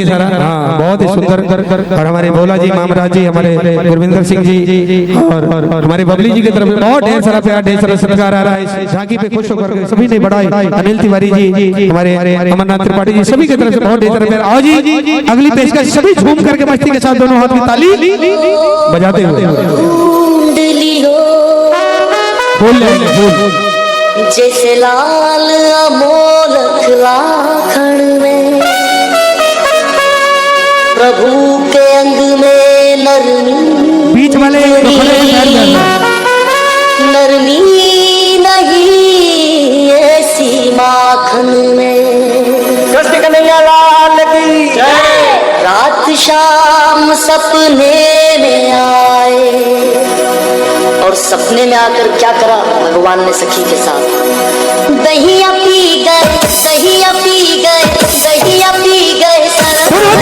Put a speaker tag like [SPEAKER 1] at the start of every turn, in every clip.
[SPEAKER 1] सारा हाँ बहुत ही सुंदर। और हमारे भोला जी, मामराज जी, हमारे गुरविंदर सिंह जी और हमारे बबली जी की तरफ से बहुत ढेर सारा प्यार, ढेर सारा सत्कार आ रहा है। इस झांकी पे खुश होकर सभी ने बढ़ाई। अनिल तिवारी जी, हमारे अमरनाथ त्रिपाठी जी, सभी की तरफ से बहुत ढेर सारा प्यार। आओ जी, अगली पेशकश सभी झूम करके मस्ती के साथ दोनों हाथ में ताली बजाते हुए बोल
[SPEAKER 2] जैसे लाल अमोलक लाखन में प्रभु के अंग में नरमी,
[SPEAKER 1] बीच वाले
[SPEAKER 2] नरमी नहीं ऐसी माखन में। कृष्ण कन्हैया लाल की रात शाम सपने में आए और सपने में आकर क्या करा भगवान ने सखी के साथ, दहिया पी गए, दहिया पी गए, दहिया पी गए शाम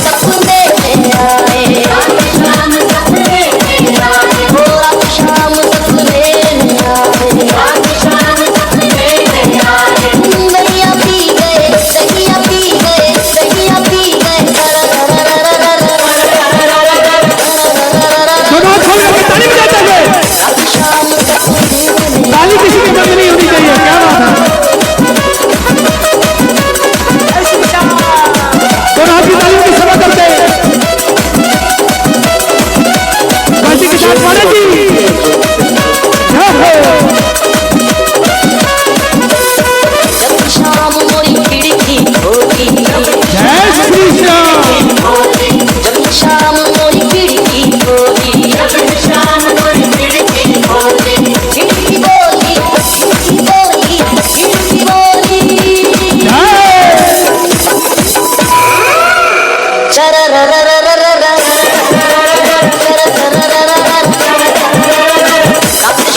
[SPEAKER 2] सपने में आए, शाम सपने में आए, शाम सपने में आए, शाम सपने में आए, दहिया पी गए, दहिया पी गए, दहिया पी गए।
[SPEAKER 1] ताली किसी की बंद नहीं होनी चाहिए, क्या बात है। दोनों हाथ की तालियों की सेवा करते हैं बाजी के साथ। मारे जी
[SPEAKER 2] जब शाम मोरी खिड़की होगी,
[SPEAKER 1] जय श्री श्याम,
[SPEAKER 2] जब शाम मोरी खिड़की होगी, जब शाम मोरी खिड़की होगी, खिड़की बोली, खिड़की बोली, खिड़की बोली,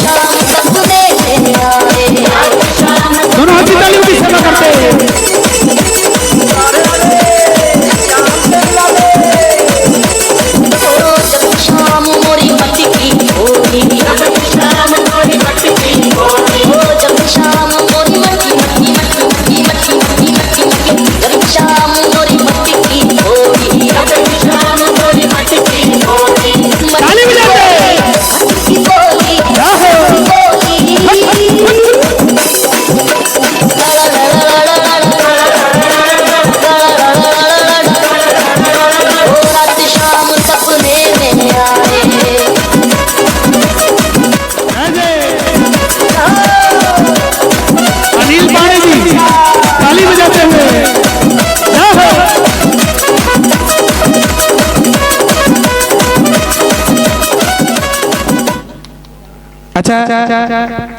[SPEAKER 2] शाम सपने में आए,
[SPEAKER 1] दोनों हाथ की तालियों की सेवा करते हैं।
[SPEAKER 2] जब शाम मोरी मटकी होगी, जब शाम मोरी मटकी होगी, जब शाम मोरी मटकी मटकी मटकी मटकी मटकी मटकी, जब शाम मोरी मटकी होगी, जब शाम मोरी मटकी होगी,
[SPEAKER 1] ताली बजाते हैं।
[SPEAKER 2] मटकी बोली, रात शाम सपने में आए।
[SPEAKER 1] अनिल पांडे जी ताली बजाते हुए अच्छा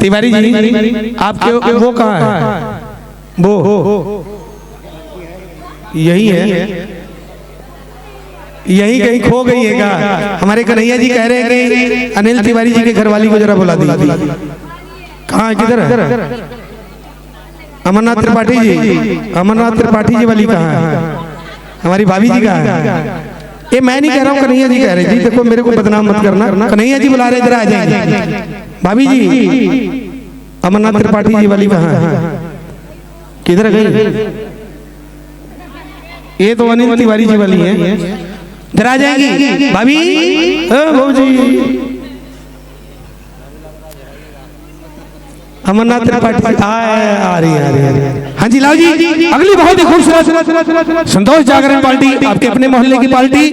[SPEAKER 1] तिवारी जी, आपके वो कहाँ है? वो यही है, यही कहीं खो गई है क्या? हमारे कन्हैया जी कह रहे हैं कि अनिल तिवारी जी के घरवाली को जरा बुला दी। कहाँ, किधर है? अमरनाथ त्रिपाठी जी, अमरनाथ त्रिपाठी जी वाली कहाँ है? हमारी भाभी जी कहाँ है? ये मैं नहीं कह रहा हूँ, कन्हैया जी कह रहे जी। देखो मेरे को बदनाम मत करना, कन्हैया जी बुला रहे, इधर आ जाएंगे। भाभी जी, अमरनाथ त्रिपाठी जी वाली कहाँ है? किधर गई? ये तो अनिल तिवारी जी वाली है, इधर आ जाएंगी भाभी। भाभी जी, अमरनाथ त्रिपाठी आ रही है। हाँ जी, लाओ जी। अगली बहुत ही खूबसूरत संतोष जागरण पार्टी, आपके अपने मोहल्ले की पार्टी।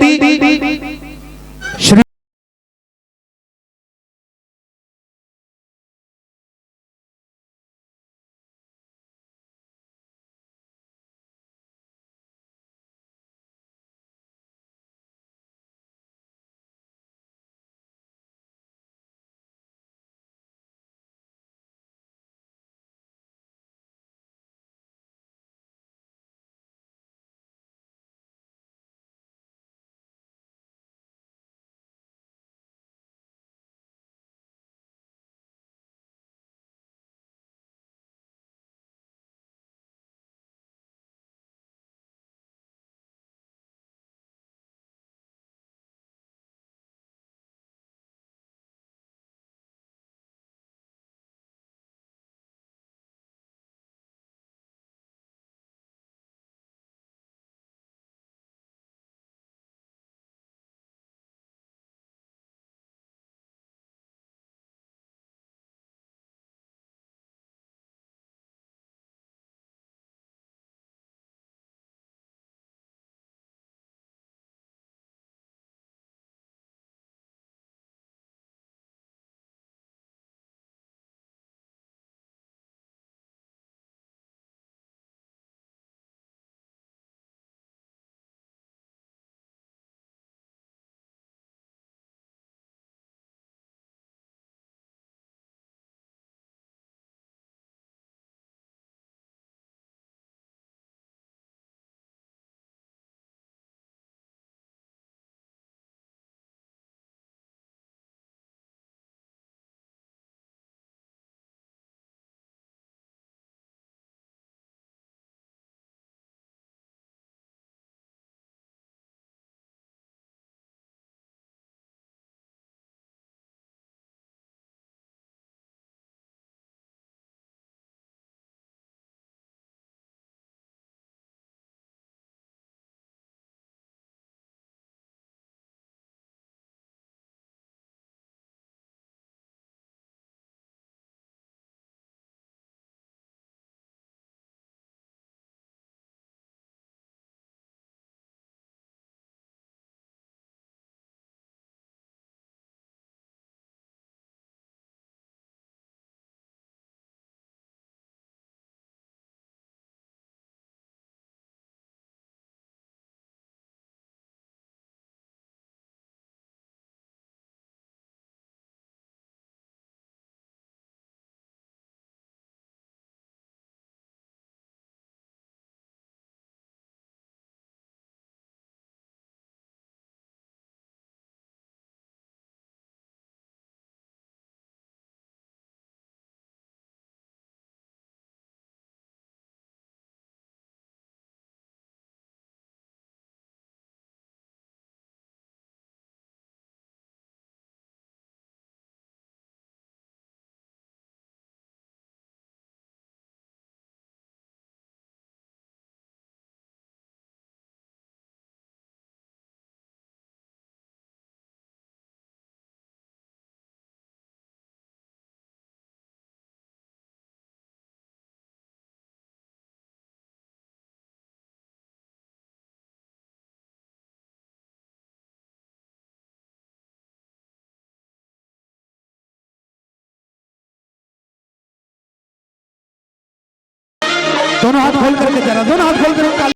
[SPEAKER 1] करके जरा दोनों हाथ खोल कर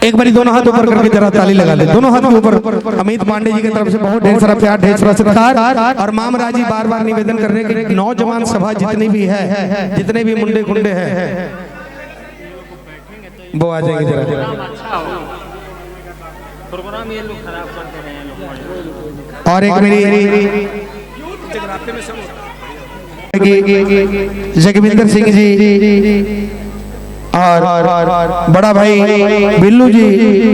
[SPEAKER 1] एक बारी दोनों हाथ ऊपर करके जरा ताली लगा ले। दोनों हाथ के ऊपर। अमित पांडे जी की तरफ से बहुत ढेर सारा प्यार, ढेर सारा सत्कार। और मामरा जी बार बार निवेदन कर रहे हैं कि नौजवान सभा जितनी भी है, जितने भी मुंडे कुंडे हैं, वो आ जाएंगे जरा। और एक मेरी जगविंदर सिंह जी और बड़ा भाई बिल्लू जी,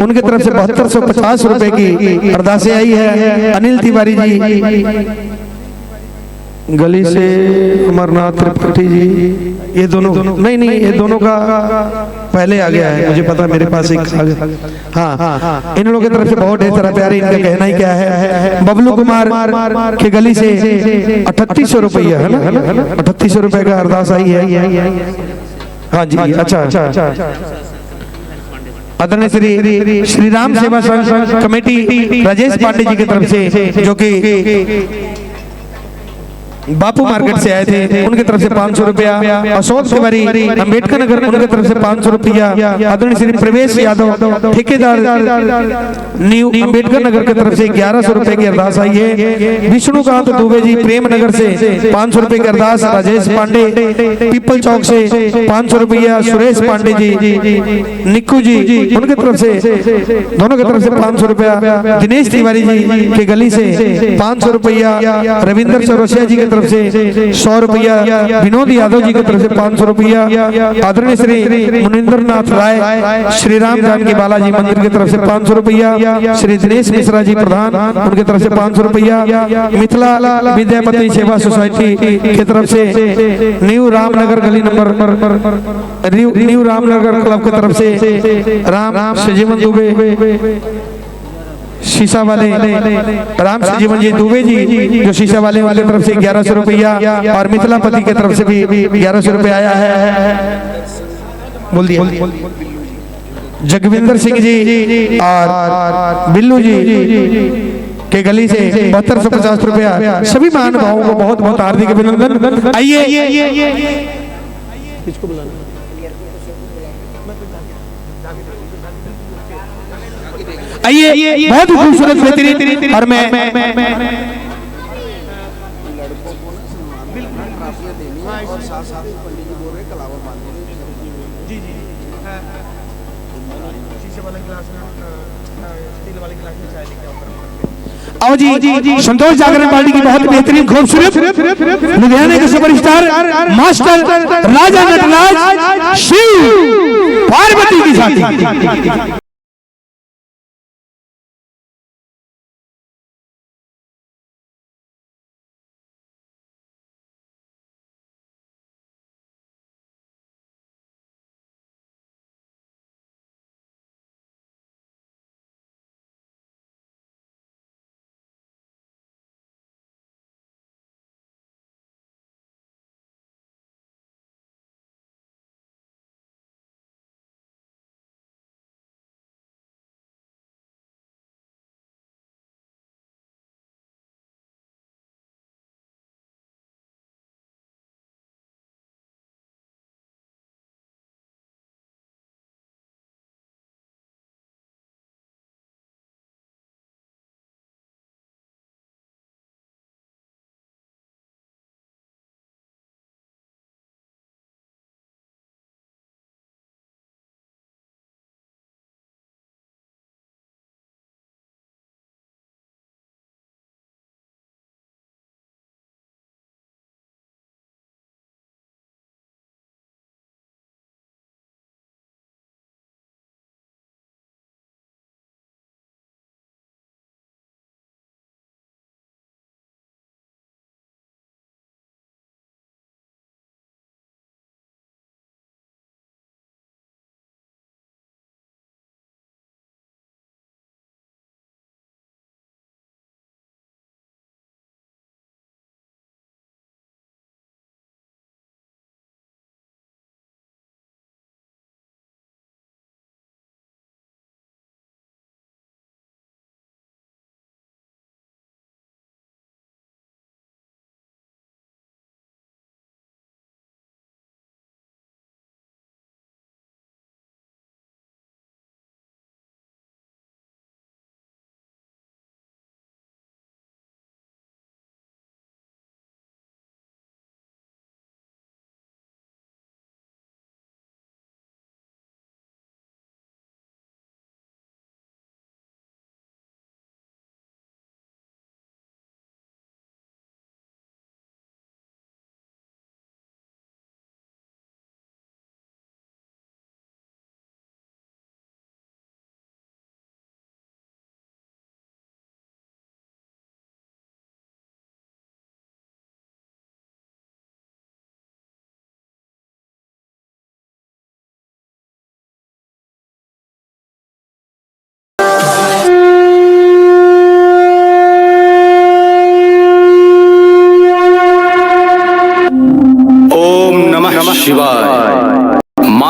[SPEAKER 1] उनकी तरफ से 7250 रुपए की अरदासें आई है। अनिल तिवारी जी गली से अमरनाथ त्रिपाठी जी, ये दोनों नहीं नहीं, ये दोनों का पहले आ गया है, मुझे पता, मेरे पास एक आ गया। हाँ, इन लोगों की तरफ से बहुत ढेर सारा प्यारे। इनका कहना ही क्या है, बबलू कुमार के गली से 3800 रुपया है ना, 3800 रुपए का अरदास आई है। हाँ जी, अच्छा। आदरणीय श्री राम सेवा संघ कमेटी राजेश पांडे जी की तरफ से, जो कि बापू मार्केट से आए थे, उनकी तरफ से 500 रुपया। अशोक तिवारी अम्बेडकर नगर, उनकी तरफ से 500 रुपया। आदरणीय श्री प्रवेश यादव ठेकेदार न्यू अम्बेडकर नगर की तरफ से 1100 रुपए की अरदास आई है। विष्णुकांत दुबे जी प्रेम नगर से 500 रुपए की अरदास। राजेश पांडे पीपल चौक से 500 रुपया। सुरेश पांडे जी, निक्कू जी, उनकी तरफ से, दोनों की तरफ से 500 रुपया। दिनेश तिवारी जी के गली से 500 रुपया। रविंदर चौरसिया जी की तरफ से 100 रुपया। विनोद यादव जी की तरफ से 500 रुपया। आदरणीय श्री मुनिंद्र नाथ राय श्री राम जानकी बालाजी मंदिर की तरफ से 500 रुपया। श्री दिनेश मिश्रा जी प्रधान, उनकी तरफ से 500 रुपया। मिथिला विद्यापति सेवा सोसाइटी की तरफ से न्यू रामनगर गली नंबर, न्यू रामनगर क्लब की तरफ से राम सजीवन दुबे शीशा वाले, राम सजीवन जी दुबे जी जो शीशा वाले वाले तरफ से 1100 रुपया। और मिथिलापति की तरफ से भी 1100 रुपया आया है। बोल दिया। जगविंदर सिंह जी और बिल्लू जी के गली से 7250 रुपया। सभी महानुभावों को बहुत बहुत हार्दिक अभिनंदन। आइए, आइए, बहुत ही खूबसूरत बेहतरीन। और मैं आओ जी, संतोष जागरण पार्टी की बहुत बेहतरीन खूबसूरत लुधियाना के सुपरस्टार मास्टर राजा नटराज शिव पार्वती की साथी।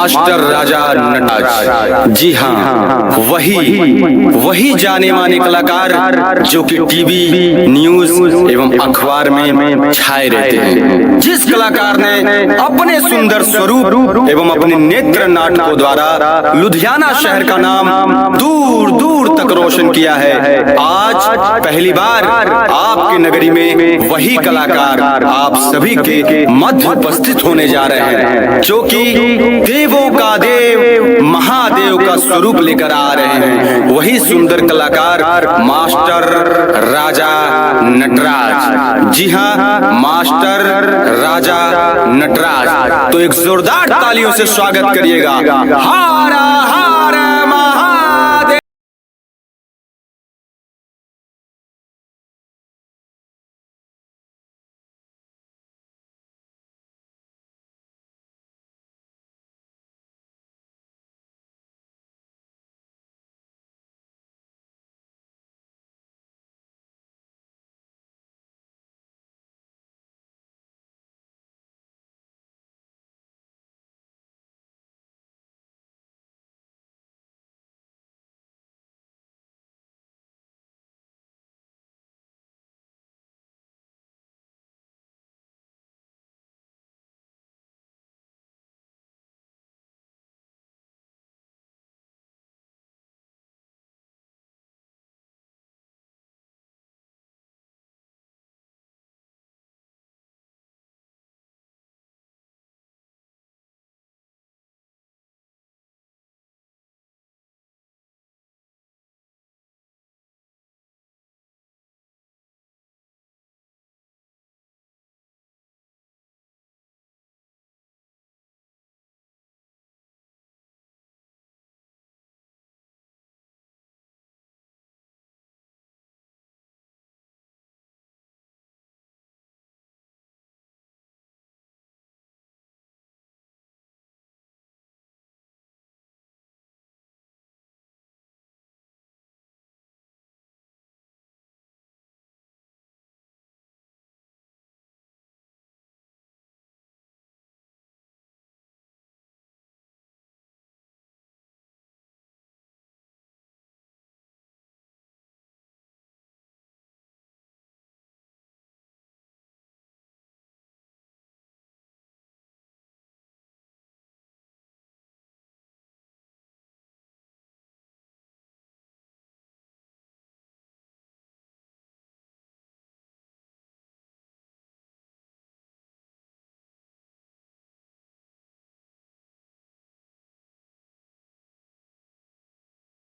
[SPEAKER 3] मास्टर राजा नटराज। जी हाँ, वही जाने माने कलाकार जो कि टीवी, न्यूज एवं अखबार में छाए रहते हैं। जिस कलाकार ने अपने सुंदर स्वरूप एवं अपने नेत्र नाटकों द्वारा लुधियाना शहर का नाम दूर दूर तक रोशन किया है, आज पहली बार आपके नगरी में वही कलाकार आप सभी के मध्य उपस्थित होने जा रहे हैं, जो कि देवों का देव महादेव का स्वरूप लेकर आ रहे हैं। वही सुंदर कलाकार मास्टर राजा नटराज। जी हाँ, मास्टर राजा नटराज। तो एक जोरदार तालियों से स्वागत करिएगा। हारा हारा महादेव।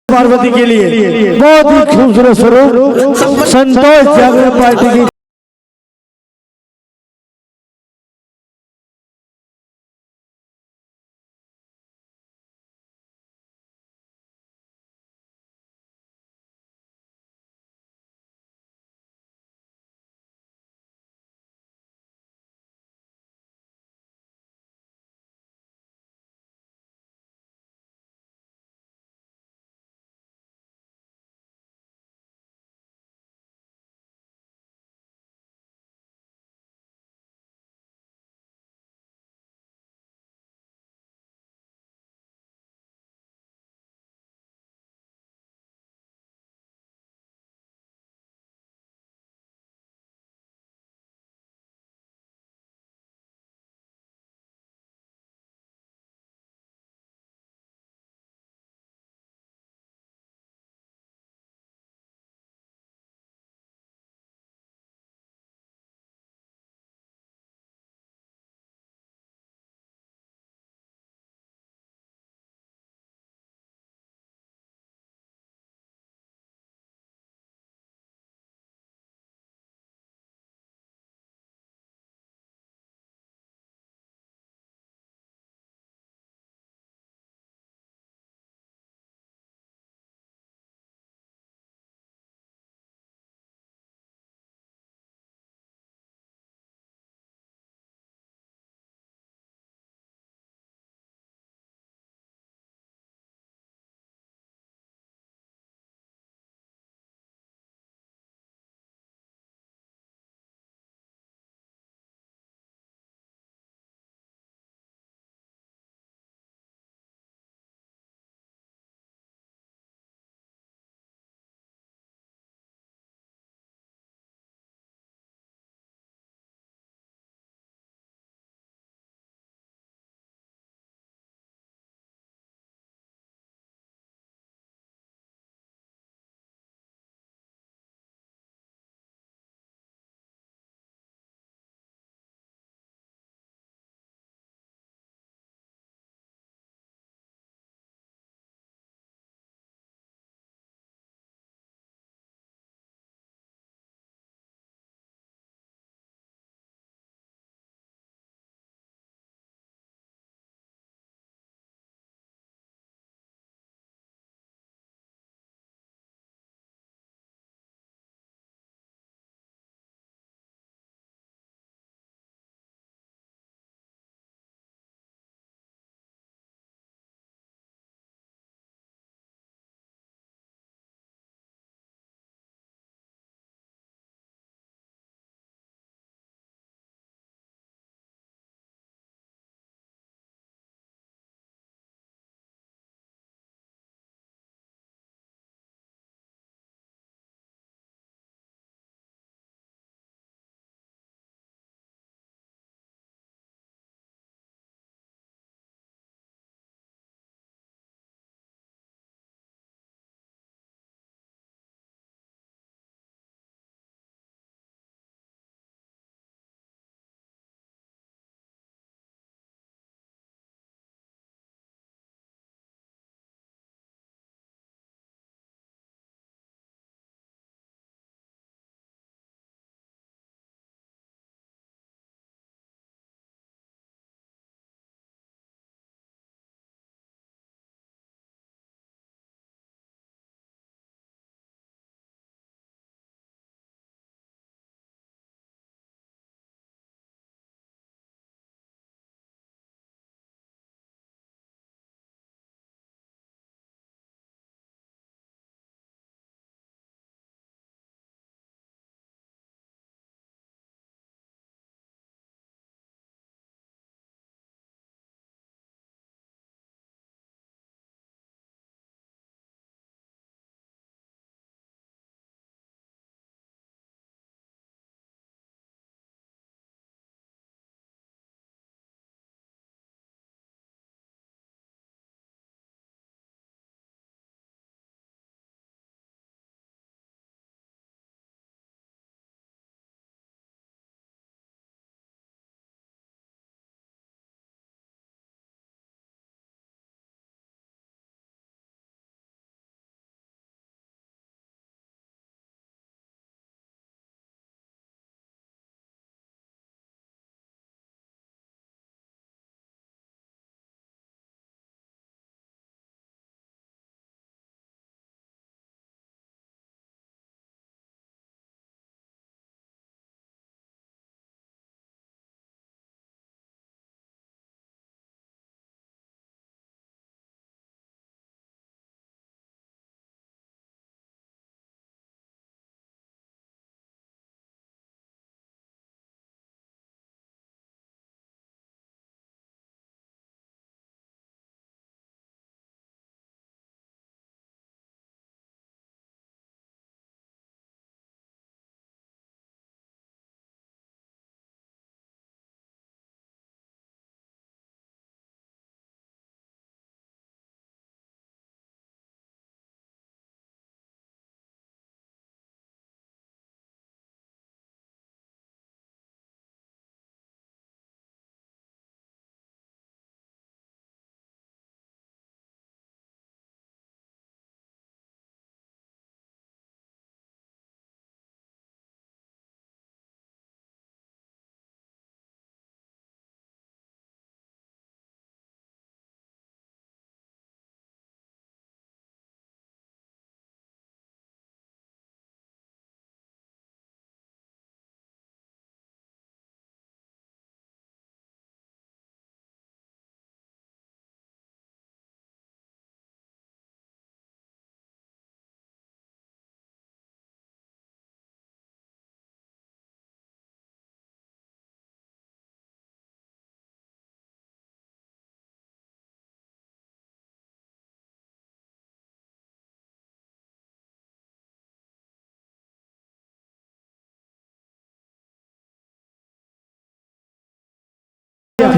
[SPEAKER 4] पार्वती के लिए बहुत ही खूबसूरत स्वरूप संतोष जागरण पार्टी की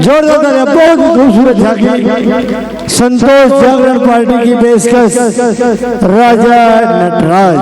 [SPEAKER 4] जोरदार तालियां। बहुत ही खूबसूरत झांकी संतोष जागरण पार्टी की पेशकश राजा नटराज।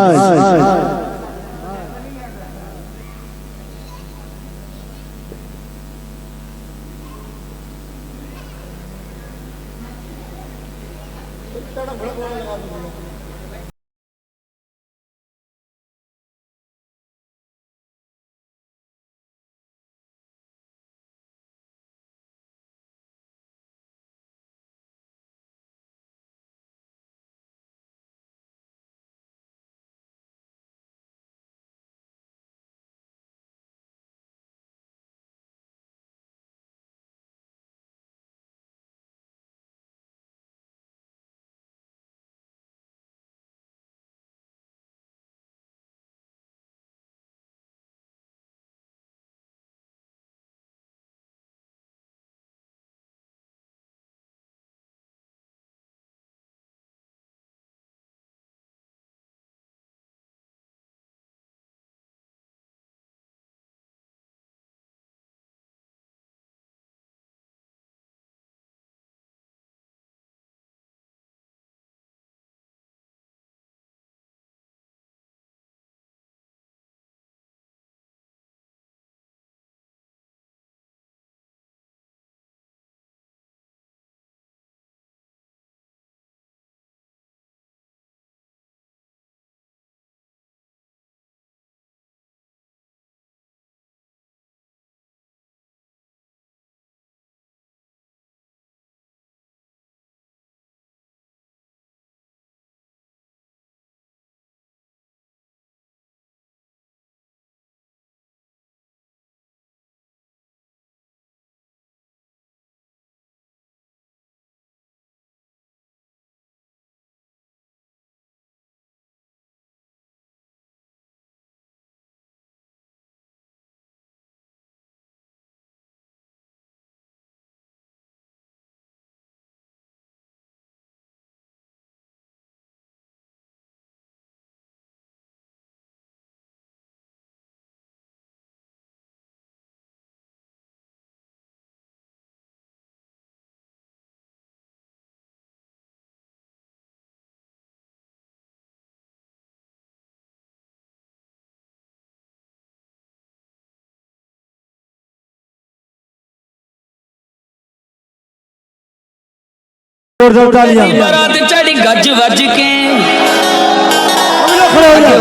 [SPEAKER 4] जोरदार तालियां।
[SPEAKER 5] बारात चढ़ी गज वज के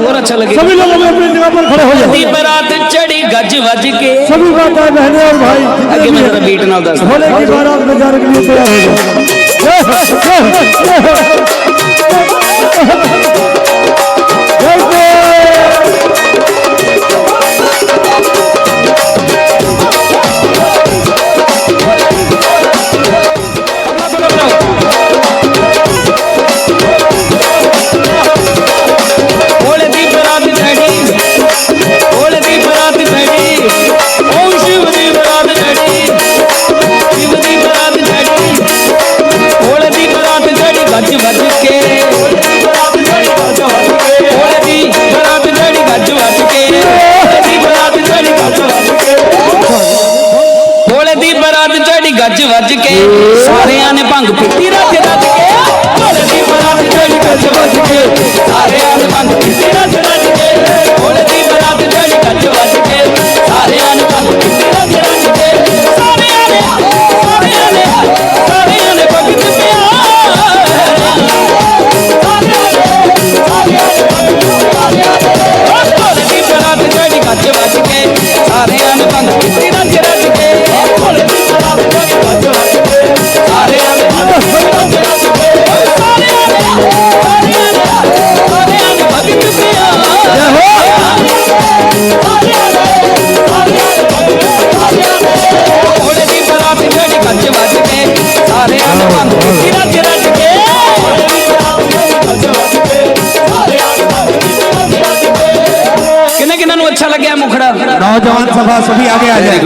[SPEAKER 5] और अच्छा लगे।
[SPEAKER 4] सभी लोग अपनी जगह पर खड़े हो जाओ।
[SPEAKER 5] बारात चढ़ी गज वज के
[SPEAKER 4] सभी माताएं बहनें और भाई
[SPEAKER 5] आगे मैं जरा बीट ना दस
[SPEAKER 4] भोले की बारात में जाने के लिए तैयार हो जाओ। गज वज के सारे ने भंग पीती रज रज के भोले दी बरात चढ़ी गज वज के सारे ने भंग पीती रज रज के भोले दी बरात चढ़ी गज वज के सारे ने भंग पीती रज रज के सारे ने भगत भोले दी बरात चढ़ी गज वज के सारे ने भंग पीती रज रज के भोले दी बरात अच्छा लगे मुखड़ा
[SPEAKER 1] नौजवान सभा सभी आगे आ जाए।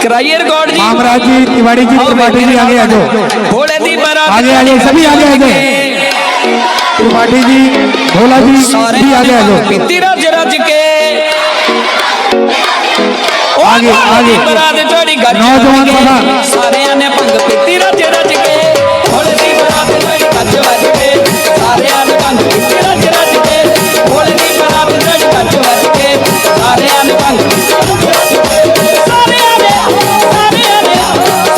[SPEAKER 5] कराइए रिकॉर्ड जी।
[SPEAKER 1] कामराज जी, तिवारी जी, त्रिपाठी जी आगे आ जाओ।
[SPEAKER 5] भोले दी बारात
[SPEAKER 1] आगे आ जाओ, सभी आगे आ जाए। त्रिपाठी जी, भोला जी, सभी आगे आ जाओ।
[SPEAKER 5] पीती रज रज के
[SPEAKER 1] आगे आगे
[SPEAKER 5] बरात जोड़ी गज
[SPEAKER 1] नौजवान सभा
[SPEAKER 5] सारे ने भंग पीती रज रज के भोले दी बरात जोड़ी गज वज के सारे ने भंग पीती रज रज के भोले दी बरात जोड़ी गज वज के सारे ने भंग पीती रज रज के सारे ने भगत प्यारे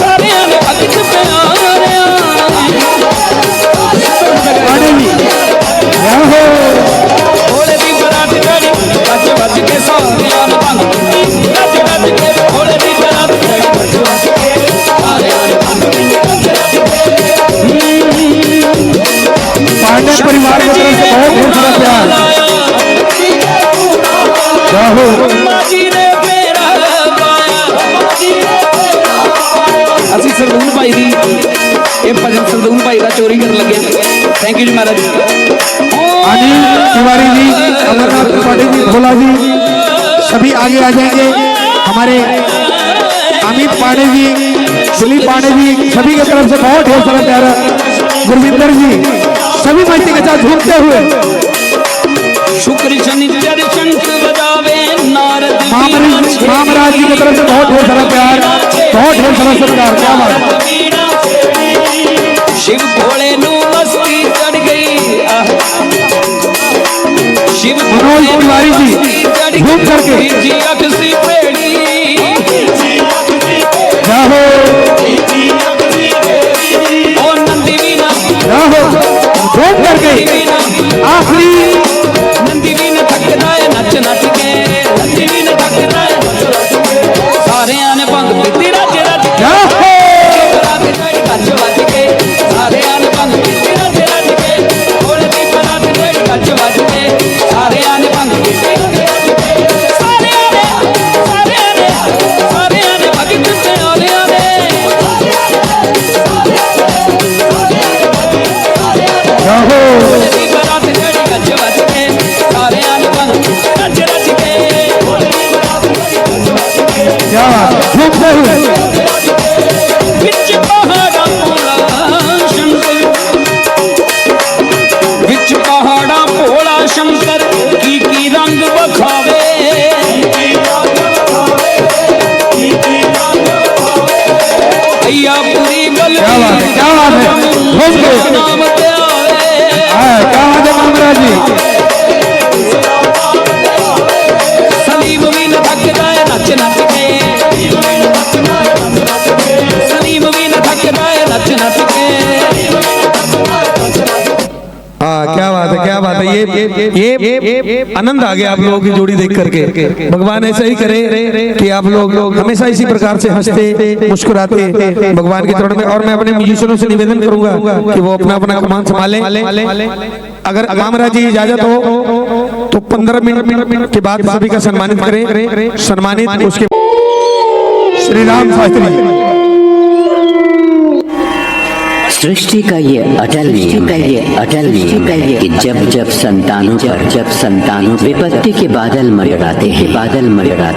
[SPEAKER 5] भोले दी बरात जोड़ी गज वज के सारे ने भंग पीती रज रज के भोले दी बरात जोड़ी गज वज के सारे ने भंग पीती रज रज के
[SPEAKER 1] पांडे परिवार की तरफ से बहुत बहुत सारा प्यार राहुल
[SPEAKER 5] माजी ने मेरा पाया ਅਸੀਂ ਸਰਦੂਲ ਭਾਈ ਦੀ ਇਹ ਭਜਨ ਸਰਦੂਲ ਭਾਈ ਦਾ ਚੋਰੀ ਕਰਨ ਲੱਗੇ ਥੈਂਕ ਯੂ ਜੀ ਮਹਾਰਾਜ
[SPEAKER 1] अनिल तिवारी जी, अमरनाथ त्रिपाठी जी, भोला जी सभी आगे आ जाएंगे। हमारे अमित पांडे जी, दिलीप पांडे जी सभी की तरफ से बहुत ढेर सारा प्यारा। गुरविंदर जी सभी मस्ती के साथ झूमते हुए
[SPEAKER 5] शुक्र शनिचर शंख बजावे नारद
[SPEAKER 1] मामराज जी की तरफ से बहुत ढेर सारा प्यार, बहुत ढेर सारा सत्कार। क्या बात है।
[SPEAKER 5] शिव भोले नु मस्ती चढ़ गई शिव
[SPEAKER 1] मनोज तिवारी जी घूम करके
[SPEAKER 5] जी अक्सी पेड़ी
[SPEAKER 1] राहुल
[SPEAKER 5] ओ नंदी वीना
[SPEAKER 1] घूम करके आखिरी
[SPEAKER 5] नंदी वीना थकदा है नच नच के नंदी वीना थकदा है सारे ने भंग पीती रज रज के बरात जोड़ी गज वज के सारे ने भंग पीती रज रज के भोले दी बरात जोड़ी गज वज के सारे ने भंग पीती रज रज के सारे ने भगत प्यारे भोले दी बरात जोड़ी गज वज के सारे ने भंग रज रज के भोले दी बरात जोड़ी गज वज के
[SPEAKER 1] क्या घूमते हुए
[SPEAKER 5] विच पहाड़ा भोला शंकर विच पहाड़ा भोला शंकर की रंग बखावे भैया पूरी गल
[SPEAKER 1] क्या बात है, क्या बात है। घूम के
[SPEAKER 5] नाम पे आवे
[SPEAKER 1] क्या बात है मामराज जी।
[SPEAKER 5] सलीम भी न थकदा है नच नच के सलीम भी न थकदा है नच नच के
[SPEAKER 1] हाँ क्या बात है, क्या बात है। ये आनंद आ गया आप लोगों की जोड़ी देख करके। भगवान ऐसा ही करे कि आप लोग हमेशा इसी प्रकार से हंसते मुस्कुराते भगवान के चरणों में। और मैं अपने म्यूजिशियनों से निवेदन करूंगा कि वो अपना अपना कमान संभालें। अगर कामराज जी इजाजत हो तो 15 मिनट के बाद सभी का सम्मानित करें। सम्मानित उसके श्री राम शास्त्री।
[SPEAKER 6] सृष्टि का ये अटल नियम है कि जब संतानों विपत्ति के बादल मरड़ाते हैं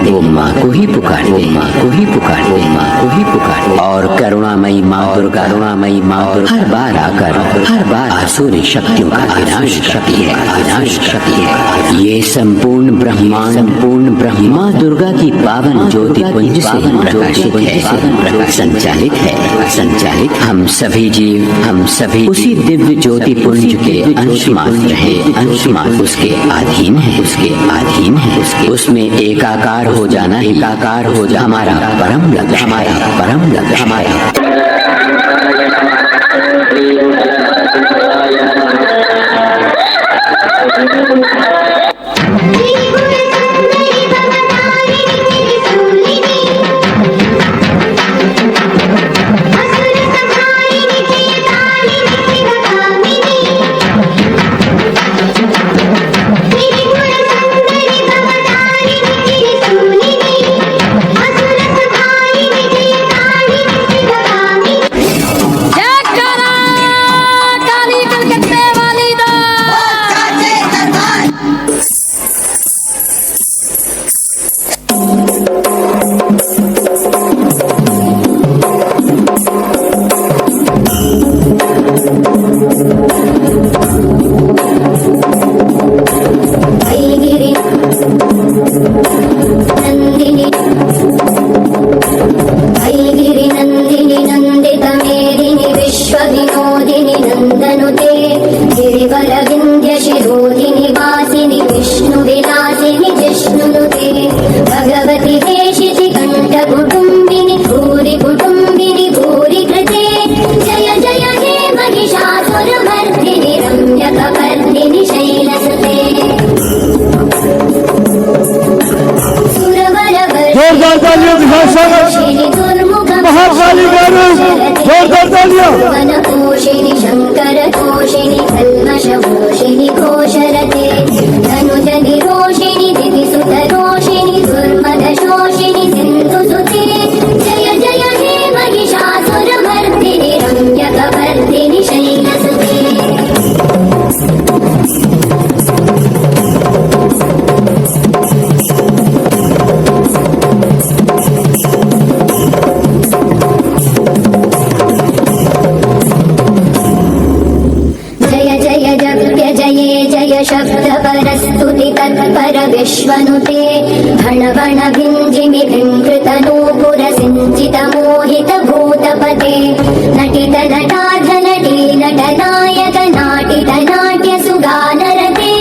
[SPEAKER 6] वो माँ को ही पुकारते और करुणामयी माँ दुर्गा हर बार आसुरी शक्तियों का विनाश करती है। ये संपूर्ण ब्रह्मांड माँ दुर्गा की पावन ज्योति पुंज से प्रकाशित है, संचालित। हम सभी उसी दिव्य ज्योति पुंज के अंश मात्र हैं, उसके अधीन है। उसमें एकाकार हो जाना हमारा परम लक्ष्य।
[SPEAKER 7] असुर सभाई महाकाली का रूप, जोरदार तालियां।
[SPEAKER 2] वनपोषिणि शङ्करतोषिणि कल्मषभूषिणि घोषरते धनुजनिरोषिणि दितिसुतरोषिणि दुर्मदशोषिणि सिन्धुसुते जय जय हे महिषासुरमर्दिनि रम्यकवर्दिनि शैलसुते। शब्द परस्तुति तत्पर विश्वनुते भण भण भिञ्जिमि भिङ्कृत नूपुर सिञ्चित मोहित भूतपते नटित नटार्ध नटी नटनायक नाटित नाट्य सुगानरते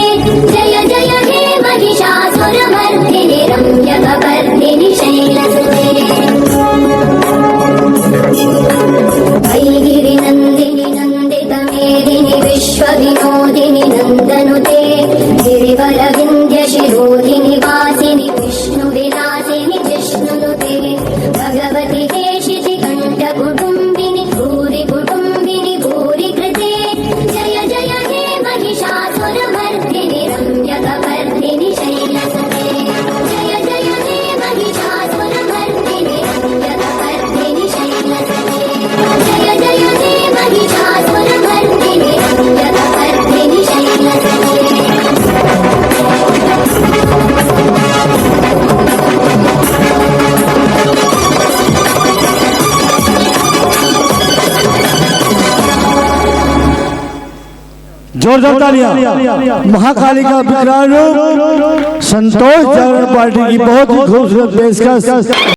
[SPEAKER 2] जय जय हे महिषासुरमर्दिनि रम्यकवर्दिनि शैलसुते। वैगिरिनन्दिनि नन्दित मेदिनि विश्वविनोदिनि नन्दनुते गिरिवरविन्ध्य शिरोधिनि वासिनि विष्णुविलासिनि जिष्णुनुते भगवति हेशिति कण्ठकुटुम्बिनि भूरि कुटुम्बिनि भूरि कृते जय जय हे महिषासुरमर्दिनि रम्यकवर्दिनि शैलसुते जय जय हे महिषासुरमर्दिनि रम्यकवर्दिनि शैलसुते जय जय हे महिषासुरमर्दिनि रम्यकवर्दिनि शैलसुते।
[SPEAKER 7] जोरदार तालियां। महाकाली का विकराल रूप, संतोष जागरण पार्टी की बहुत ही खूबसूरत पेशकश।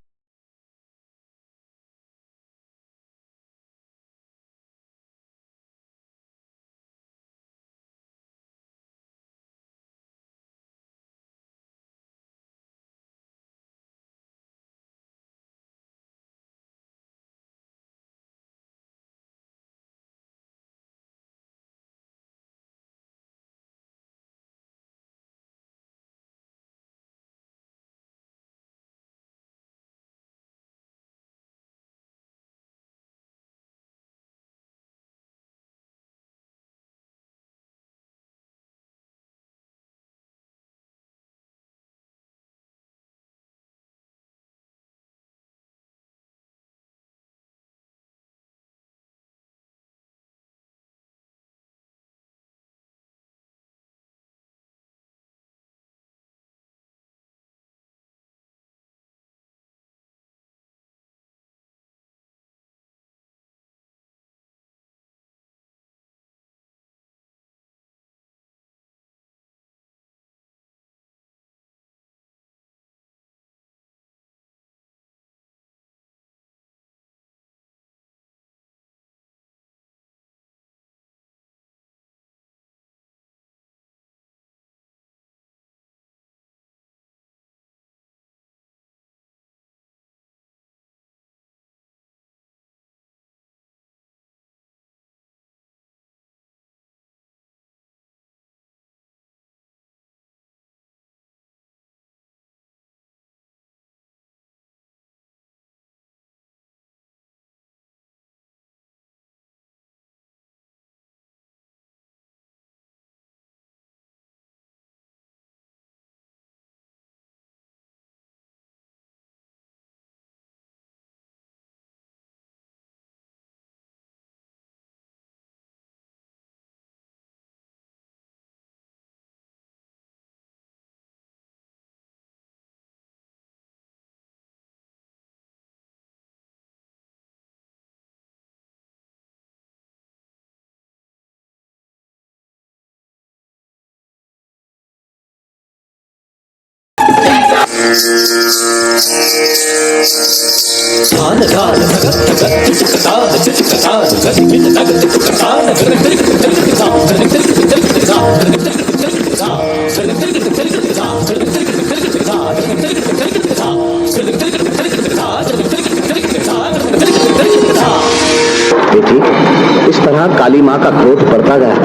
[SPEAKER 8] इस तरह काली माँ का क्रोध बढ़ता गया,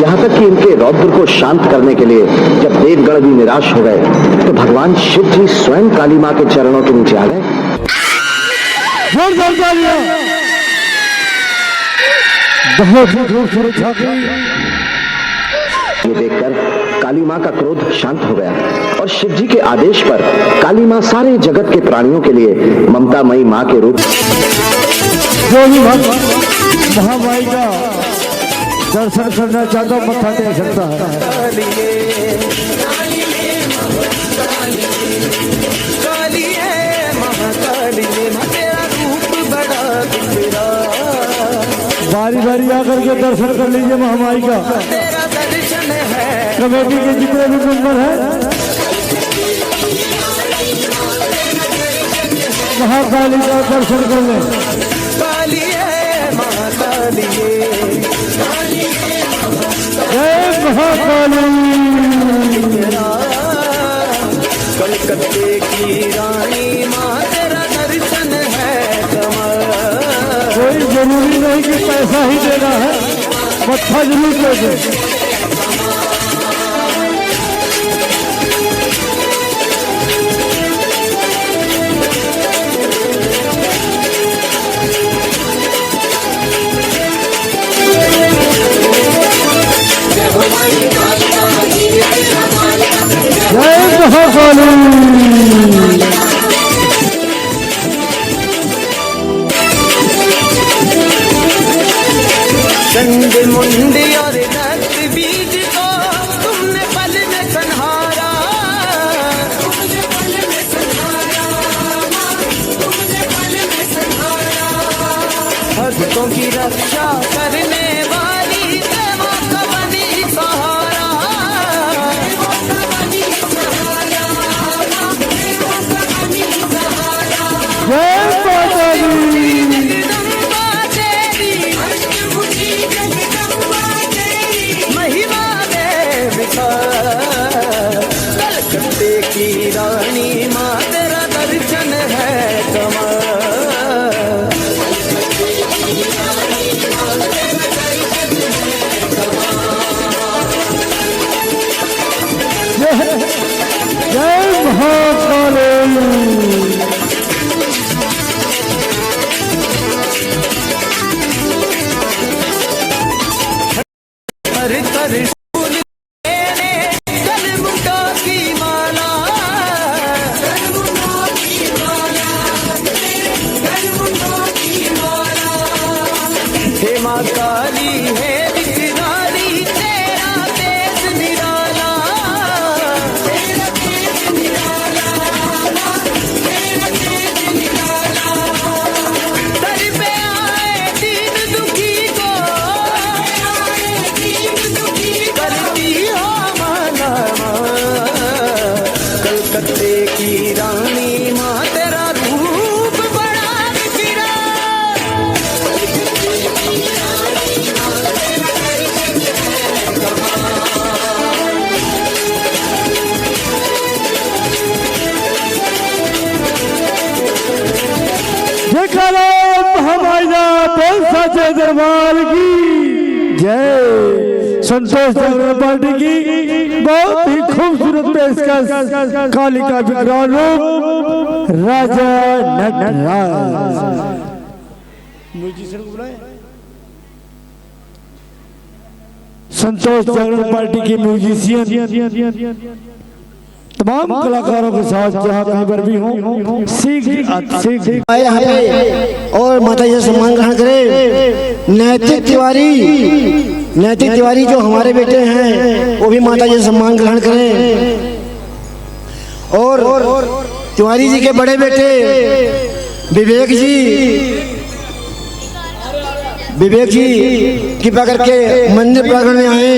[SPEAKER 8] यहाँ तक कि इनके रौद्र को शांत करने के लिए जब देवगण भी निराश हो गए तो भगवान शिव जी स्वयं काली माँ के चरणों के नीचे आ गए।
[SPEAKER 7] जोरदार तालियां। बहुत खूबसूरत झांकी।
[SPEAKER 8] ये देखकर काली मां का क्रोध शांत हो गया और शिव जी के आदेश पर काली मां सारे जगत के प्राणियों के लिए ममतामयी मां के रूप
[SPEAKER 7] जो भी भक्त महामाई का दर्शन करना चाहता मत्था टेक सकता है। बारी बारी आकर के दर्शन कर लीजिए महामाई का। कमेटी के जितने भी मेंबर हैं महाकाली का दर्शन कर लें। जय महाकाली।
[SPEAKER 5] कलकत्ते की रानी माँ तेरा दर्शन है कमल।
[SPEAKER 7] कोई जरूरी नहीं कि पैसा ही देना है, मत्था जरूर दे दे। जय महाकाली।
[SPEAKER 5] चंड मुंड और दत्त बीज को तुमने पल में संहारा। भक्तों की रक्षा करने वाली देवा का बनी सहारा।
[SPEAKER 7] जय माता दी।
[SPEAKER 5] महिमा देव कलकत्ते की रानी माँ तेरा दर्शन है कमल।
[SPEAKER 7] जय महाकाली।
[SPEAKER 5] हर तर फूल तेरे कलमुटा की माला। हे माँ काली है विकराली तेरा तेज निराला। दर पे आए दीन दुखी को करती हो माना। कलकत्ते की रानी माँ तेरा रूप बड़ा बिखरा।
[SPEAKER 7] जयकारा महामाया बोल साचे दरबार की जय। संतोष जागरण पार्टी की बहुत ही खूबसूरत पेशकश काली का विकराल रूप राजा नटराज। संतोष जागरण पार्टी के म्यूजिशियन तमाम कलाकारों के साथ जहाँ कहीं पर भी हों सीख
[SPEAKER 2] आए यहाँ पे और माता जी से सम्मान ग्रहण करें। नैतिक तिवारी जो हमारे बेटे हैं वो भी माता जी से सम्मान ग्रहण करें। और तिवारी जी के बड़े बेटे विवेक जी कृपा करके मंदिर प्रांगण में आए।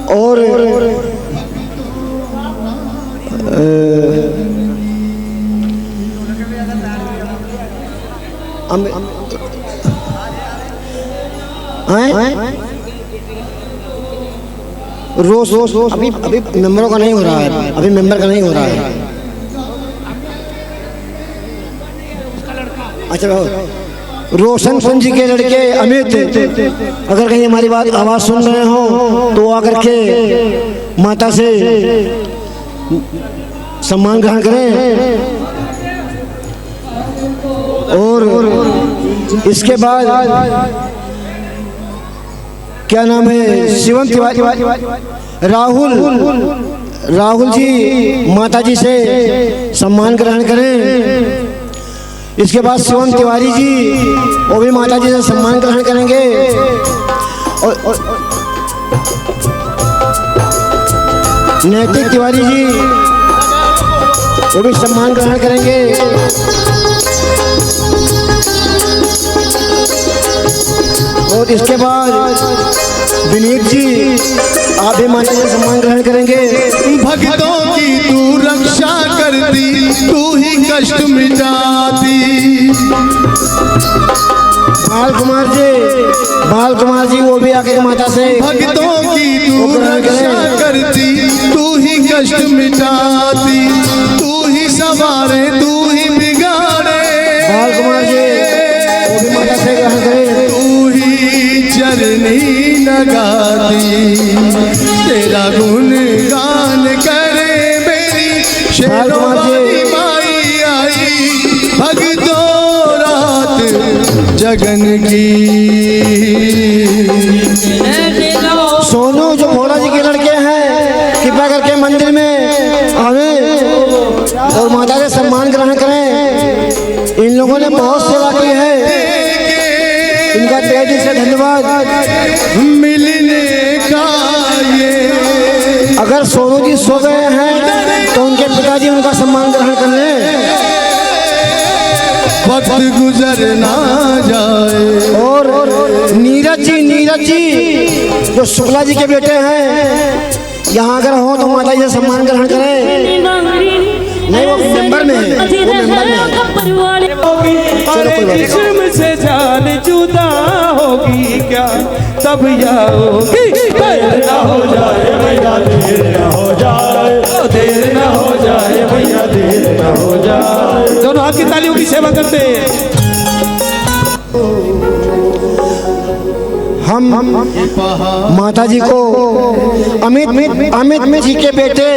[SPEAKER 2] और रोज अभी मेंबरों का नहीं हो रहा है, अभी मेंबर का नहीं हो रहा है। अच्छा रोशन सिंह जी के लड़के अमित, अगर कहीं हमारी बात आवाज सुन रहे हो तो आकर के माता से
[SPEAKER 7] सम्मान ग्रहण करें। और इसके बाद क्या नाम है, शिवम तिवारी, राहुल जी माता जी से सम्मान ग्रहण करें। इसके बाद शिवम तिवारी जी वो भी माता जी से सम्मान ग्रहण करेंगे। और नैतिक तिवारी जी वो भी सम्मान ग्रहण करेंगे। और इसके बाद विनीत जी आप भी माता जी सम्मान ग्रहण करेंगे।
[SPEAKER 1] भक्तों की तू रक्षा करती, तू ही कष्ट मिटाती।
[SPEAKER 7] बाल कुमार जी वो भी आके माता से
[SPEAKER 1] भक्तों की तू रक्षा करती, तू ही कष्ट मिटाती, तू ही संवारे, तू ही बिगाड़े।
[SPEAKER 7] बाल कुमार जी वो भी माता से ग्रहण करें।
[SPEAKER 1] तू ही चरनी लगाती, तेरा गुणगान करे मेरी शेरों वाली माई आई। भक्तों रात जगन की।
[SPEAKER 7] सोनू जो भोला जी के लड़के हैं कृपया करके मंदिर में आवे और माता से सम्मान ग्रहण करें। इन लोगों ने बहुत सेवा की है, इनका तहे दिल से धन्यवाद।
[SPEAKER 1] मिलने का ये
[SPEAKER 7] अगर सोनू जी सो गए हैं तो उनके पिताजी उनका सम्मान ग्रहण कर लें।
[SPEAKER 1] वक्त गुजर ना जाए।
[SPEAKER 7] और नीरज जी जो शुक्ला जी के बेटे हैं, यहाँ अगर हो तो माता जी से सम्मान ग्रहण करें। नहीं वो मेंबर में है, वो मेंबर में है। चलो कोई बात नहीं।
[SPEAKER 5] से जान जुदा होगी क्या तब आओगी। देर ना हो जाए भैया, देर ना हो जाए, देर ना हो जाए भैया, देर ना हो जाए। दोनों हाथ की तालियों की सेवा करते हैं।
[SPEAKER 7] हम माता जी को अमित जी के बेटे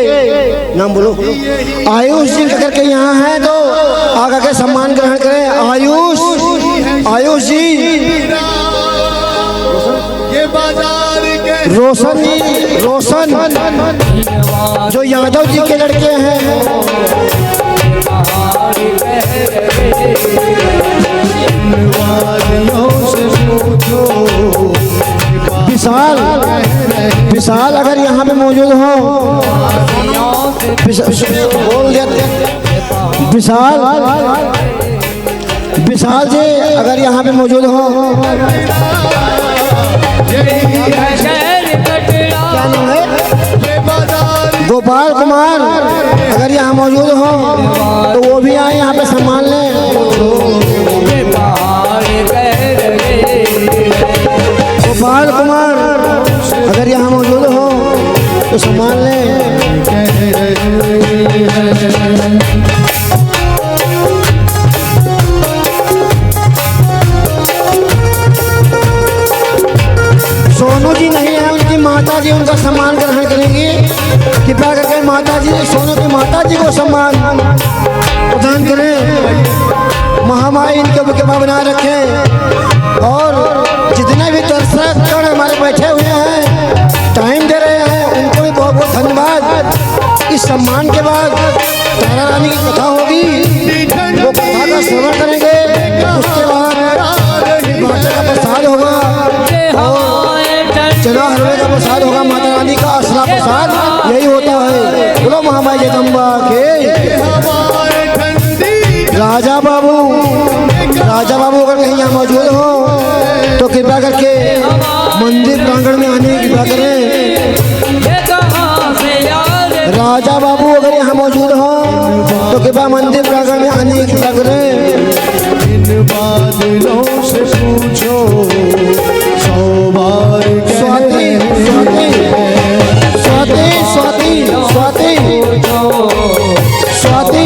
[SPEAKER 7] नाम बोलो आयुष जी करके यहाँ हैं तो आगे के सम्मान ग्रहण करें। आयुष जी,
[SPEAKER 1] ये बाजार के
[SPEAKER 7] रोशन जो यादव जी के लड़के हैं। विशाल अगर यहाँ पे मौजूद हो, बोल देते विशाल जी अगर यहाँ पे मौजूद हो। क्या नाम है? गोपाल कुमार अगर यहाँ मौजूद हो तो वो भी आए यहाँ पे सम्मान लें। गोपाल कुमार अगर यहाँ मौजूद हो तो सम्मान लें। सोनू जी नहीं है, उनकी माता जी उनका सम्मान ग्रहण करेंगी। कृपया करके माता जी, सोनू की माता जी को सम्मान प्रदान करें। महामाई इनके कृपा बनाए रखें। और जितने भी दर्शक हमारे बैठे हुए हैं, टाइम दे रहे हैं, उनको भी बहुत बहुत धन्यवाद। इस सम्मान के बाद तारा रानी की कथा होगी, वो कथा का श्रवण करेंगे। उसके बाद माता का प्रसाद होगा, चना हलवे का प्रसाद होगा, माता रानी का असला प्रसाद यही होता है। बोलो महामाई जगदम्बा के। राजा बाबू अगर कहीं यहाँ मौजूद हो तो कृपया करके मंदिर प्रांगण में आने की कृपा करें। राजा बाबू अगर यहाँ मौजूद हो तो कृपया मंदिर प्रांगण में आने की कृपा करें।
[SPEAKER 1] इन बादलों से पूछो
[SPEAKER 7] स्वाति